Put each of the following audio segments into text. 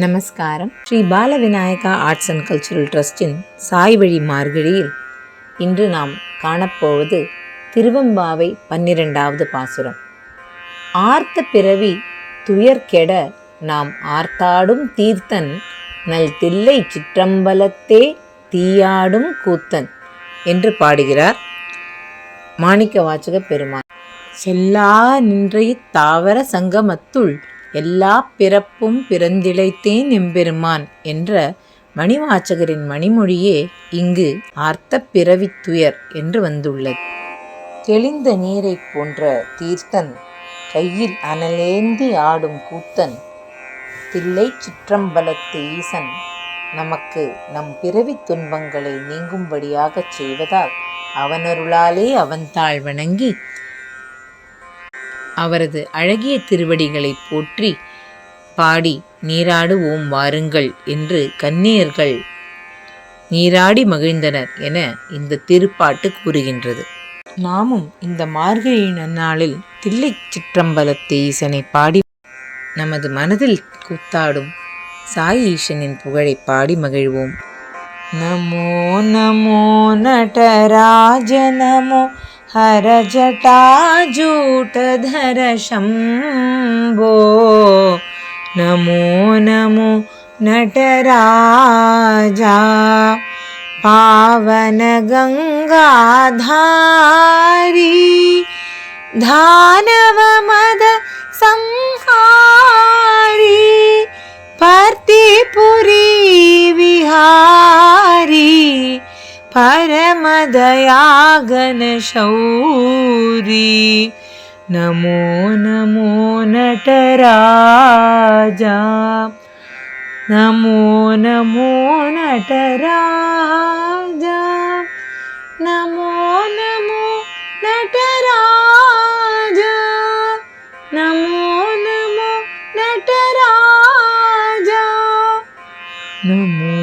நமஸ்காரம். Sri Balavinayaka arts and cultural ட்ரஸ்டின் சாய் வழி மார்கழியில் இன்று நாம் காணப்போவது திருவெம்பாவை 12வது பாசுரம். ஆர்த்த பிறவி துயர்கெட நாம் ஆர்த்தாடும் தீர்த்தன் நல் தில்லை சிற்றம்பலத்தே தீயாடும் கூத்தன் என்று பாடுகிறார் மாணிக்க வாசக பெருமான். செல்லா நின்றைய தாவர சங்கமத்துள் எல்லா பிறப்பும் பிறந்திழைத்தேன் எம்பெருமான் என்ற மணிவாசகரின் மணிமொழியே இங்கு ஆர்த்த பிறவி துயர் என்று வந்துள்ளது. தெளிந்த நீரை போன்ற தீர்த்தன், கையில் அனலேந்தி ஆடும் கூத்தன், தில்லை சிற்றம்பலத்து ஈசன் நமக்கு நம் பிறவி துன்பங்களை நீங்கும்படியாகச் செய்வதால் அவனருளாலே அவன்தாள் வணங்கி அவரது அழகிய திருவடிகளை போற்றி பாடி நீராடுவோம் வாருங்கள் என்று கன்னியர்கள் நீராடி மகிழ்ந்தனர் என இந்த திருப்பாட்டு கூறுகின்றது. நாமும் இந்த மார்கழி நன்னாளில் தில்லை சிற்றம்பலத்து ஈசனை பாடி நமது மனதில் கூத்தாடும் சாய் ஈசனின் புகழை பாடி மகிழ்வோம். நமோ நமோ நடராஜ நமோ हर जटा जूटधर शंभो नमो नमो नटराजा पावन गंगाधारी धानव मद संहारी पर्तिपुरी विहारी परमदयागन शौरी नमो नमो नटराजा नमो नमो नटराजा नमो नमो नटराजा नमो नमो नटराजा नमो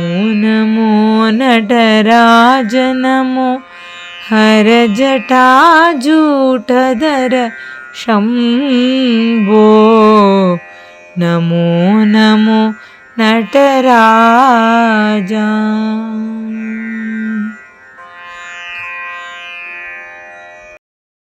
नमो नटराज नमो हर जटा जूटधर शंभो नमो नमो नटराजा।